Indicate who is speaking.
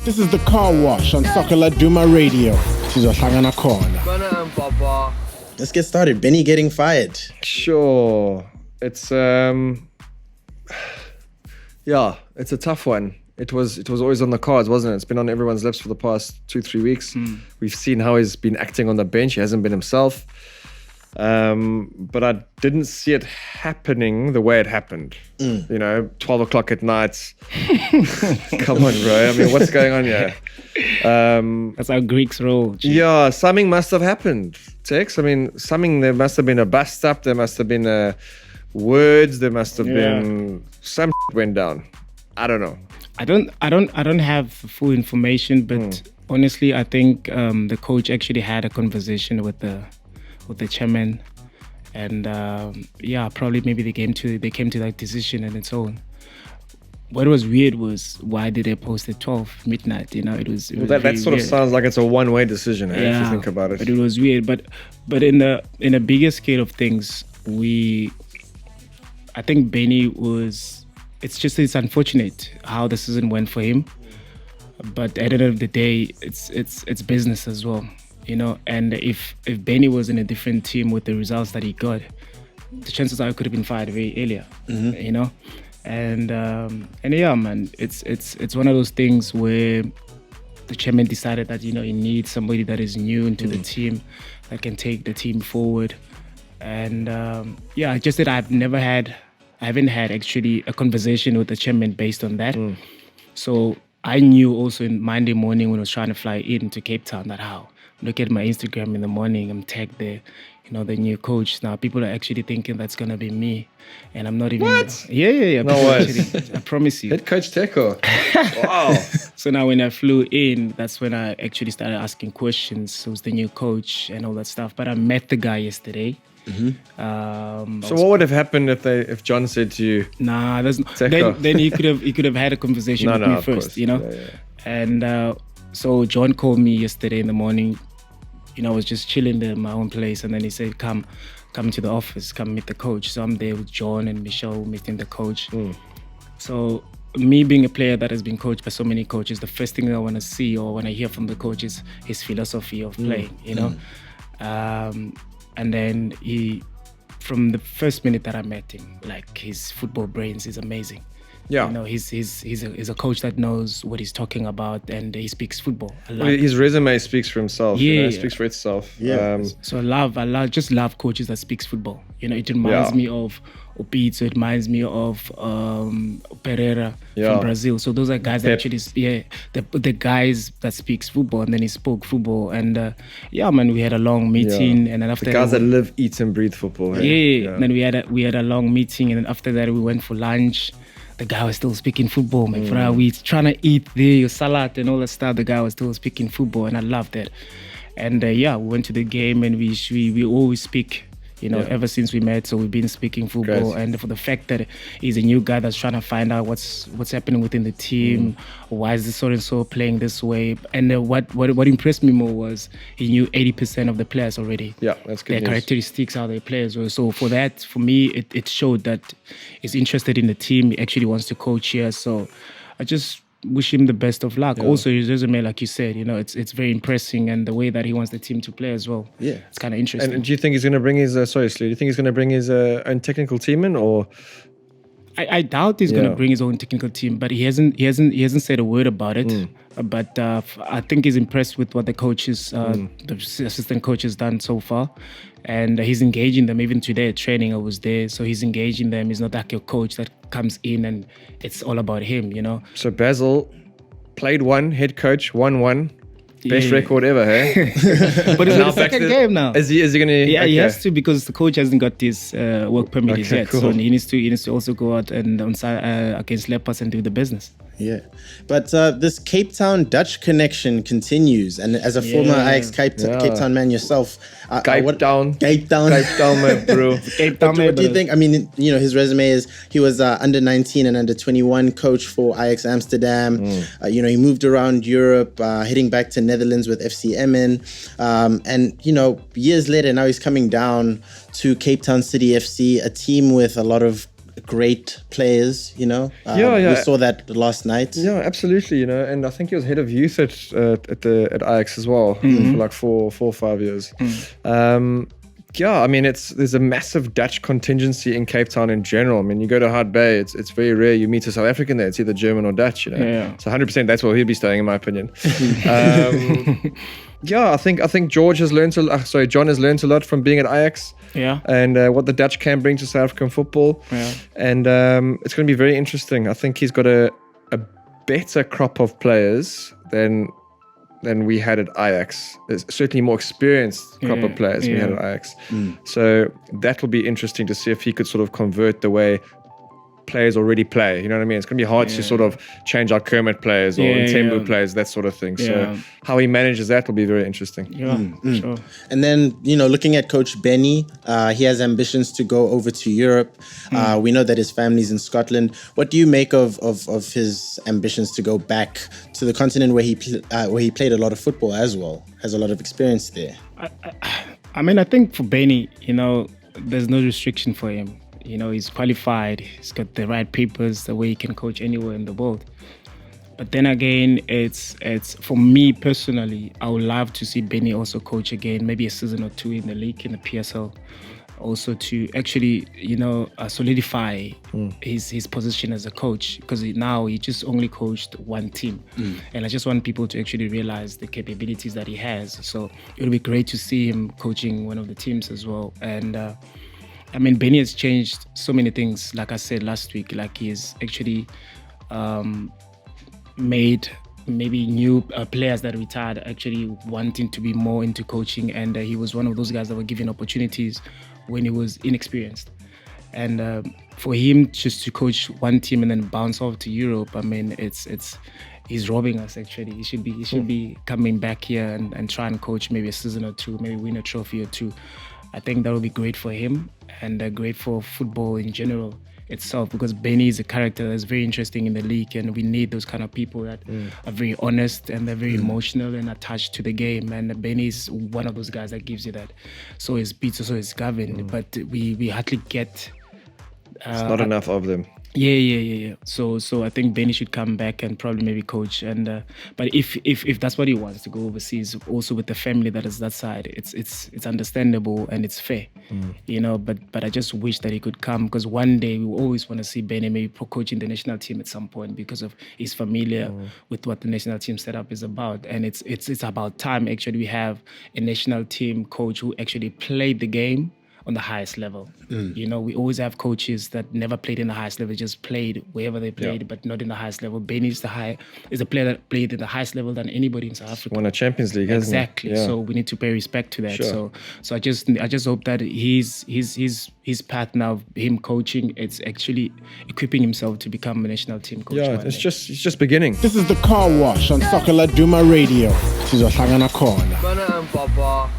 Speaker 1: This is the Carwash on Soccer Laduma Radio. Sizohlangana khona.
Speaker 2: Let's get started. Benny getting fired.
Speaker 3: Sure. It's it's a tough one. It was always on the cards, wasn't it? It's been on everyone's lips for the past 2-3 weeks. We've seen how he's been acting on the bench. He hasn't been himself. But I didn't see it happening the way it happened. 12 o'clock at night. Come on, bro. I mean, what's going on here?
Speaker 4: That's how Greeks roll. Geez.
Speaker 3: Yeah, something must have happened, Tex. I mean, there must have been a bust up. There must have been words. There must have been some went down. I don't know.
Speaker 4: I don't have full information, but honestly, I think the coach actually had a conversation with the chairman, and probably maybe they came to that decision and its own. What was weird was, why did they post at 12 midnight? It was
Speaker 3: that sort of sounds like it's a one-way decision, if you think about it.
Speaker 4: But it was weird. But in a bigger scale of things, I think Benny was. It's unfortunate how the season went for him, but at the end of the day, it's business as well, And if Benny was in a different team with the results that he got, the chances are he could have been fired very earlier, And yeah, man, it's one of those things where the chairman decided that he needs somebody that is new into the team that can take the team forward, and just that I haven't had actually a conversation with the chairman based on that. So I knew also in Monday morning when I was trying to fly into Cape Town that look at my Instagram in the morning, I'm tagged there, the new coach. Now people are actually thinking that's going to be me. And I'm not even...
Speaker 3: What?
Speaker 4: Yeah.
Speaker 3: No way.
Speaker 4: I promise you.
Speaker 3: Head coach Teko. Wow.
Speaker 4: So now when I flew in, that's when I actually started asking questions. Who's the new coach and all that stuff. But I met the guy yesterday.
Speaker 3: So what would have happened if John said to you,
Speaker 4: "Nah, then he could have had a conversation with me first,
Speaker 3: Yeah.
Speaker 4: And so John called me yesterday in the morning. I was just chilling there in my own place, and then he said, "Come to the office, come meet the coach." So I'm there with John and Michelle meeting the coach. So me being a player that has been coached by so many coaches, the first thing I want to see or when I hear from the coach is his philosophy of playing. And then from the first minute that I met him, his football brains is amazing.
Speaker 3: Yeah.
Speaker 4: He's a coach that knows what he's talking about, and he speaks football.
Speaker 3: His resume speaks for himself. It speaks for itself.
Speaker 4: Yeah. So I just love coaches that speaks football. It reminds me of Opitzo, it reminds me of Pereira from Brazil. So those are guys that actually, the guys that speaks football, and then he spoke football, and man, we had a long meeting, and then after
Speaker 3: the guys that live, eat, and breathe football.
Speaker 4: And then we had a long meeting, and then after that we went for lunch. The guy was still speaking football, my friend. We trying to eat your salad and all that stuff. The guy was still speaking football, and I loved that. And we went to the game, and we always speak. Ever since we met, so we've been speaking football. Great. And for the fact that he's a new guy that's trying to find out what's happening within the team, why is this so and so playing this way, and what impressed me more was he knew 80% of the players already.
Speaker 3: Yeah, that's good.
Speaker 4: Their characteristics, how they play as well. So for me, it showed that he's interested in the team. He actually wants to coach here. So I just wish him the best of luck. Also, his resume, like you said, it's very impressive, and the way that he wants the team to play as well. Yeah, it's kind of interesting.
Speaker 3: And do you think he's going to bring his? Do you think he's going to bring his own technical team in, or?
Speaker 4: I doubt he's going to bring his own technical team, but he hasn't said a word about it. But I think he's impressed with what the coaches, the assistant coach has done so far, and he's engaging them. Even today at training, I was there, so he's engaging them. He's not like your coach that comes in and it's all about him,
Speaker 3: So Basil played one, head coach, 1-1. Best record ever, hey?
Speaker 4: But it's the second game now.
Speaker 3: Is he going to?
Speaker 4: Yeah, he has to, because the coach hasn't got his work permit yet.
Speaker 3: Cool.
Speaker 4: So he needs to also go out and against Leopards and do the business.
Speaker 2: Yeah, but this Cape Town Dutch connection continues, and as a former Ajax Cape Town man yourself,
Speaker 3: Cape Town,
Speaker 2: my bro.
Speaker 4: Cape Town,
Speaker 2: what do you think? I mean, his resume is he was under 19 and under 21 coach for Ajax Amsterdam. He moved around Europe, heading back to Netherlands with FC Emmen, and years later now he's coming down to Cape Town City FC, a team with a lot of great players, you know.
Speaker 3: Yeah.
Speaker 2: We saw that last night.
Speaker 3: Yeah, absolutely. You know, and I think he was head of youth at Ajax as well for like 4 or 5 years. Yeah, I mean, there's a massive Dutch contingency in Cape Town in general. I mean, you go to Hart Bay, it's very rare you meet a South African there. It's either German or Dutch, you know.
Speaker 4: Yeah.
Speaker 3: So 100% that's where he'll be staying, in my opinion. Yeah, I think John has learned a lot from being at Ajax.
Speaker 4: Yeah.
Speaker 3: And what the Dutch can bring to South African football.
Speaker 4: Yeah.
Speaker 3: And it's going to be very interesting. I think he's got a better crop of players than we had at Ajax. There's certainly more experienced crop of players we had at Ajax. So that will be interesting to see if he could sort of convert the way players already play. You know what I mean? It's going to be hard to sort of change out Kermit players or Ntembu players, that sort of thing. So how he manages that will be very interesting.
Speaker 4: Yeah, sure.
Speaker 2: And then, you know, looking at Coach Benni, he has ambitions to go over to Europe. We know that his family's in Scotland. What do you make of his ambitions to go back to the continent where he played a lot of football as well? Has a lot of experience there.
Speaker 4: I mean, I think for Benni, you know, there's no restriction for him. You know, he's qualified, he's got the right papers, the way he can coach anywhere in the world. But then again, it's for me personally, I would love to see Benni also coach again, maybe a season or two in the league, in the PSL, also to actually, you know, solidify his position as a coach, because now he just only coached one team. And I just want people to actually realize the capabilities that he has. So it would be great to see him coaching one of the teams as well. And I mean, Benni has changed so many things. Like I said last week, like he has actually made maybe new players that retired actually wanting to be more into coaching. And he was one of those guys that were given opportunities when he was inexperienced. And for him just to coach one team and then bounce off to Europe, I mean, he's robbing us actually. He should be coming back here and try and coach maybe a season or two, maybe win a trophy or two. I think that would be great for him and great for football in general itself, because Benni is a character that's very interesting in the league, and we need those kind of people that are very honest and they're very emotional and attached to the game. And Benni is one of those guys that gives you that. So is Peter, so is Gavin, but we hardly get...
Speaker 3: It's not enough of them.
Speaker 4: Yeah. So I think Benni should come back and probably maybe coach. And but if that's what he wants, to go overseas, also with the family that is that side, it's understandable and it's fair, you know. But I just wish that he could come, because one day we always want to see Benni maybe coaching the national team at some point, because of he's familiar with what the national team setup is about. And it's about time actually we have a national team coach who actually played the game on the highest level. You know, we always have coaches that never played in the highest level, just played wherever they played, but not in the highest level. Benni is a player that played in the highest level than anybody in South Africa.
Speaker 3: Won a Champions League, hasn't he?
Speaker 4: Exactly. Yeah. So we need to pay respect to that.
Speaker 3: Sure.
Speaker 4: So I just hope that his path now, him coaching, it's actually equipping himself to become a national team coach.
Speaker 3: Yeah, it's just beginning.
Speaker 1: This is the Carwash on Soccer Laduma Radio. Sizohlangana khona.